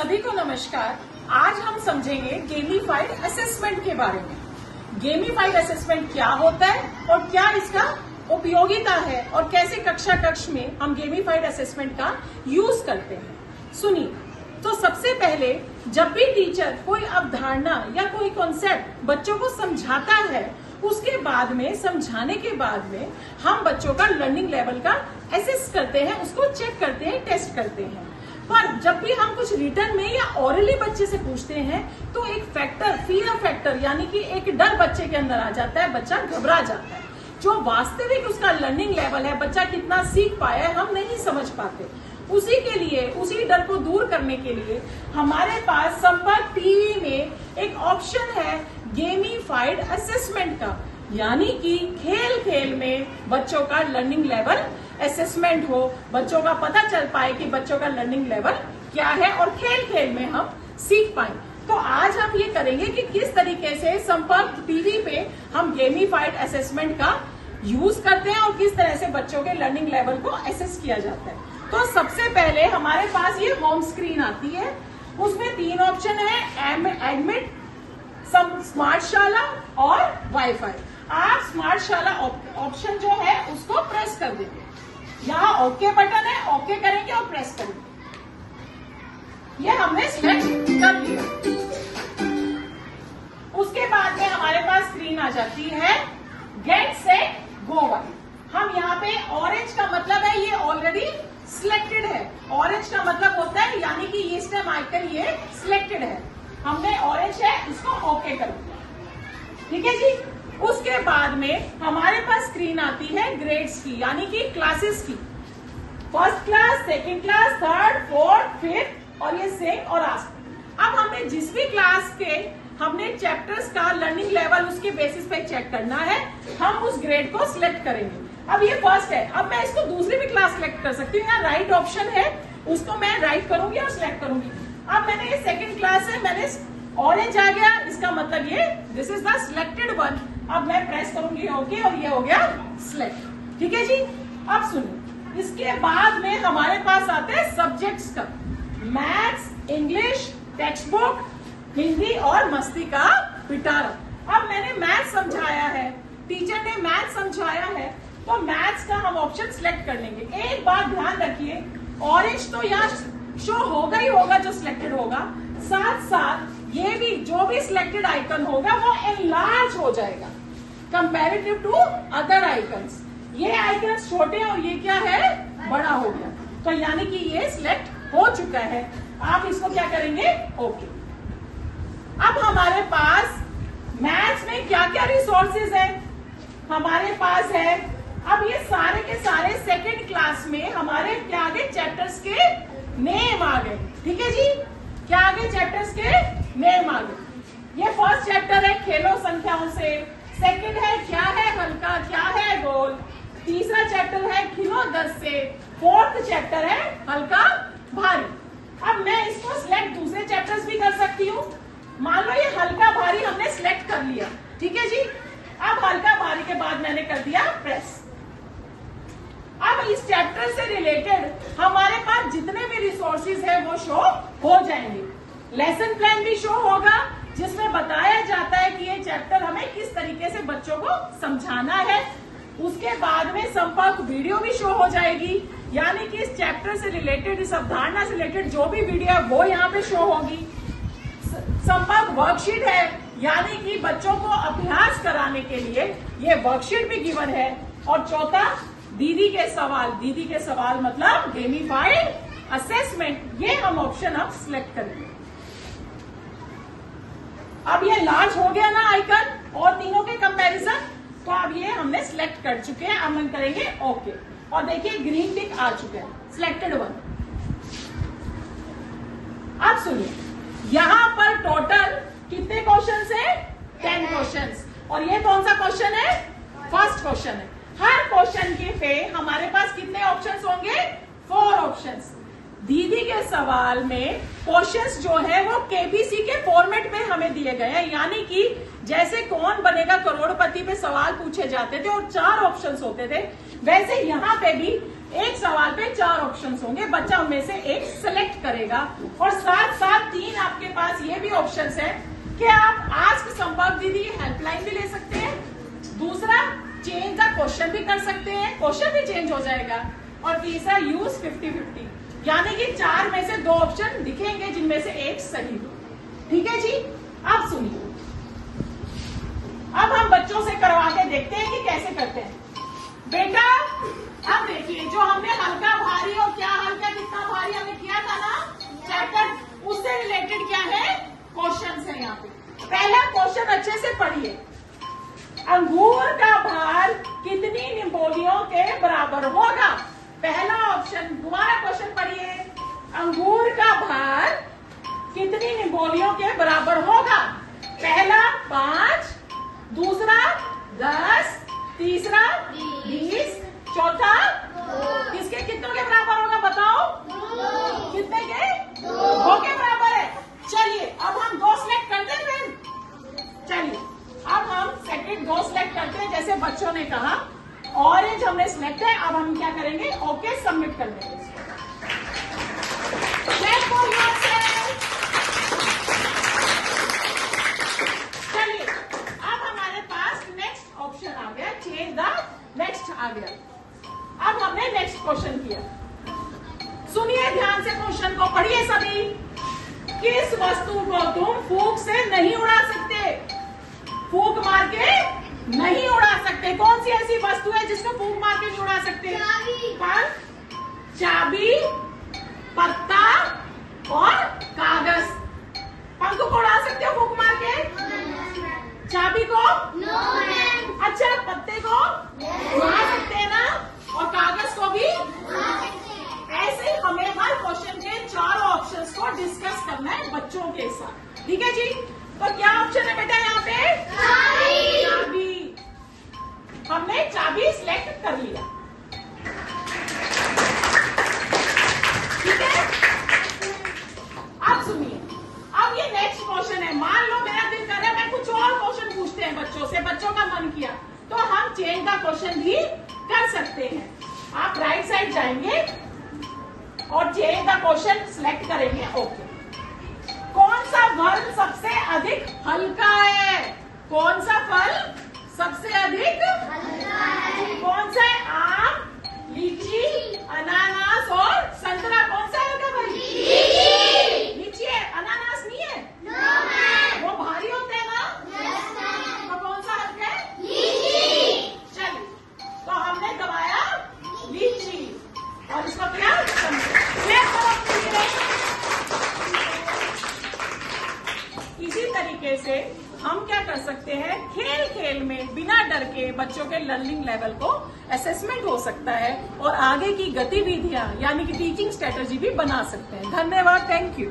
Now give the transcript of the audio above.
सभी को नमस्कार। आज हम समझेंगे गेमिफाइड असेसमेंट के बारे में। गेमिफाइड असेसमेंट क्या होता है और क्या इसका उपयोगिता है और कैसे कक्षा में हम गेमिफाइड असेसमेंट का यूज करते हैं। सुनिए, तो सबसे पहले जब भी टीचर कोई अवधारणा या कोई कॉन्सेप्ट बच्चों को समझाता है, उसके बाद में समझाने के बाद में हम बच्चों का लर्निंग लेवल का एसेस करते हैं, उसको चेक करते हैं, टेस्ट करते हैं। पर जब भी हम कुछ रिटर्न में या ओरली बच्चे से पूछते हैं तो एक फैक्टर, फियर फैक्टर, यानी कि एक डर बच्चे के अंदर आ जाता है, बच्चा घबरा जाता है। जो वास्तविक उसका लर्निंग लेवल है, बच्चा कितना सीख पाया है, हम नहीं समझ पाते। उसी के लिए, उसी डर को दूर करने के लिए हमारे पास संपर्क टीवी में एक ऑप्शन है गेमिफाइड असेसमेंट का, यानी कि खेल खेल में बच्चों का लर्निंग लेवल असेसमेंट हो, बच्चों का पता चल पाए कि बच्चों का लर्निंग लेवल क्या है और खेल खेल में हम सीख पाए। तो आज हम ये करेंगे कि किस तरीके से संपर्क टीवी पे हम गेमिफाइड असेसमेंट का यूज करते हैं और किस तरह से बच्चों के लर्निंग लेवल को असेस किया जाता है। तो सबसे पहले हमारे पास ये होम स्क्रीन आती है, उसमें 3 ऑप्शन है, एडमिट, स्मार्ट शाला और वाईफाई। आप स्मार्ट शाला ऑप्शन जो है उसको प्रेस कर देंगे। यहाँ ओके बटन है, ओके करेंगे और प्रेस करेंगे। ये हमने सिलेक्ट कर लिया। उसके बाद में हमारे पास स्क्रीन आ जाती है गेट सेट गो वाली। हम यहाँ पे ऑरेंज का मतलब है ये ऑलरेडी सिलेक्टेड है। ऑरेंज का मतलब होता है यानी कि ये स्टेम आइकन ये सिलेक्टेड है, हमने ऑरेंज है, इसको ओके कर दिया। ठीक है जी। उसके बाद में हमारे पास स्क्रीन आती है ग्रेड्स की, यानी कि क्लासेस की। First class, second class, third, fourth, fifth और ये सेम और आस्क। अब हमने जिस भी क्लास के हमने चैप्टर्स का लर्निंग लेवल उसके बेसिस पे चेक करना है, हम उस ग्रेड को सिलेक्ट करेंगे। अब ये फर्स्ट है, अब मैं इसको दूसरी भी क्लास सिलेक्ट कर सकती हूँ। यहाँ राइट ऑप्शन है, उसको मैं राइट करूंगी और सिलेक्ट करूंगी। अब मैंने ये सेकंड क्लास है, मैंने ऑरेंज आ गया, इसका मतलब ये this is the selected one. अब मैं प्रेस करूंगी ओके और ये हो गया सिलेक्ट। ठीक है जी। अब सुनिए, इसके बाद में हमारे पास आते हैं सब्जेक्ट्स का, maths, English, text book, Hindi और मस्ती का पिटारा। अब मैंने मैथ्स समझाया है, टीचर ने मैथ्स समझाया है, तो मैथ्स का हम ऑप्शन सिलेक्ट कर लेंगे। एक बात ध्यान रखिए, ऑरेंज तो यहाँ शो होगा ही होगा जो सिलेक्टेड होगा, साथ साथ ये भी जो भी सिलेक्टेड आइकन होगा वो एनलार्ज हो जाएगा कंपैरेटिव टू अदर आइकन्स। ये आइकन्स छोटे और ये क्या है, बड़ा हो गया, तो यानी कि ये सिलेक्ट हो चुका है। आप इसको क्या करेंगे, ओके। अब हमारे पास मैथ्स में क्या क्या रिसोर्सेज है, हमारे पास है, अब ये सारे के सारे सेकंड क्लास में हमारे क्या आ गए, चैप्टर्स के नेम आ गए। ठीक है जी, क्या आ गए, चैप्टर्स के नेम आ गए। ये फर्स्ट चैप्टर है खेलो संख्याओं से, सेकंड है क्या है हल्का, क्या है गोल, तीसरा चैप्टर है खिलो 10 से, फोर्थ चैप्टर है हल्का भारी। अब मैं इसको सिलेक्ट दूसरे चैप्टर्स भी कर सकती हूँ। मान लो ये हल्का भारी हमने सिलेक्ट कर लिया, ठीक है जी। अब हल्का भारी के बाद मैंने कर दिया प्रेस। अब इस चैप्टर से रिलेटेड हमारे पास जितने भी रिसोर्सेज है वो शो हो जाएंगे। लेसन प्लान भी शो होगा जिसमें बताया जाता है कि ये चैप्टर हमें किस तरीके से बच्चों को समझाना है। उसके बाद में संपर्क वीडियो भी शो हो जाएगी, यानी कि इस चैप्टर से रिलेटेड, इस अवधारणा से रिलेटेड जो भी वीडियो है वो यहाँ पे शो होगी। संपर्क वर्कशीट है, यानी कि बच्चों को अभ्यास कराने के लिए ये वर्कशीट भी गिवन है। और चौथा दीदी के सवाल, दीदी के सवाल मतलब गेमिफाइड असेसमेंट, ये हम ऑप्शन अब सिलेक्ट करेंगे। अब ये लार्ज हो गया ना आइकन और तीनों के कंपैरिजन, तो अब ये हमने सिलेक्ट कर चुके हैं। अब हम करेंगे ओके और देखिए ग्रीन टिक आ चुका है, सिलेक्टेड वन। अब सुनिए, यहाँ पर टोटल कितने क्वेश्चंस है, 10 क्वेश्चंस। और ये कौन सा क्वेश्चन है, फर्स्ट क्वेश्चन है। हर क्वेश्चन के पे हमारे पास कितने ऑप्शंस होंगे, 4 ऑप्शंस। दीदी के सवाल में क्वेश्चंस जो है वो केबीसी के फॉर्मेट में हमें दिए गए हैं, यानी कि जैसे कौन बनेगा करोड़पति पे सवाल पूछे जाते थे और 4 ऑप्शंस होते थे, वैसे यहाँ पे भी एक सवाल पे 4 ऑप्शंस होंगे। बच्चा उनमें से एक सिलेक्ट करेगा और साथ साथ भी ऑप्शंस है कि आप आस्क संपर्क दीदी हेल्पलाइन भी ले सकते हैं, दूसरा चेंज द क्वेश्चन भी कर सकते हैं, क्वेश्चन भी चेंज हो जाएगा, और तीसरा यूज 50-50, यानी कि 4 में से 2 ऑप्शन दिखेंगे जिनमें से एक सही हो। ठीक है जी, अब सुनिए, अब हम बच्चों से करवा के देखते हैं कि कैसे करते हैं। बेटा अब देखिए, जो हमने हल्का भारी और क्या हल्का कितना भारी हमने किया था ना चैप्टर, उससे रिलेटेड क्या है क्वेश्चन है यहाँ पे। पहला क्वेश्चन अच्छे से पढ़िए, अंगूर का भार कितनी निम्बोलियों के बराबर होगा। पहला ऑप्शन, दोबारा क्वेश्चन पढ़िए, अंगूर का भार कितनी निम्बोलियों के बराबर होगा। पहला 5, दूसरा 10, तीसरा 20, चौथा किसके कितनों के बराबर होगा बताओ। कितने के? 2 के बराबर है। चलिए अब हम 2 सिलेक्ट करते हैं फ्रेंड। चलिए अब हम सेकंड 2 सिलेक्ट करते हैं, जैसे बच्चों ने कहा ऑरेंज हमने सिलेक्ट है। अब हम क्या करेंगे, ओके सबमिट कर देंगे। चलिए अब हमारे पास नेक्स्ट ऑप्शन आ गया, चेंज द नेक्स्ट आ गया। अब हमने नेक्स्ट क्वेश्चन किया, सुनिए ध्यान से, क्वेश्चन को पढ़िए सभी। किस वस्तु को तुम फूंक से नहीं उड़ा सकते, फूंक मार के नहीं उड़ा सकते। कौन सी ऐसी वस्तु है जिसको फूंक मार के नहीं उड़ा सकते? चाबी, पत्ता और कागज। पंख को उड़ा सकते हो फूंक मार के? चाबी को? अच्छा, पत्ते को उड़ा सकते हैं ना, और कागज को भी। ऐसे हमें हर क्वेश्चन के 4 ऑप्शंस को डिस्कस करना है बच्चों के साथ। ठीक है जी, तो क्या ऑप्शन है बेटा यहाँ पे? चाबी। हमने चाबी सिलेक्ट कर लिया। ठीक है, अब सुनिए, अब ये नेक्स्ट क्वेश्चन है। मान लो मेरा दिल कर रहा है मैं कुछ और क्वेश्चन पूछते हैं बच्चों से, बच्चों का मन किया तो हम चेंज का क्वेश्चन भी कर सकते हैं। आप राइट साइड जाएंगे और चेंज द क्वेश्चन सिलेक्ट करेंगे। ओके, कौन सा फल सबसे अधिक हल्का है? कौन सा फल सबसे अधिक हल्का है? कौन सा है? आम, लीची, अनानास और संतरा। कौन सा हल्का भाई? लीची है, अनानास नहीं है। वो भारी होते हैं ना। तो कौन सा हल्का है? चलिए, तो हमने दबाया लीची और इसको क्या इसी तरीके से हम क्या कर सकते हैं, खेल खेल में बिना डर के बच्चों के लर्निंग लेवल को असेसमेंट हो सकता है और आगे की गतिविधियां यानी कि टीचिंग स्ट्रेटजी भी बना सकते हैं। धन्यवाद, थैंक यू।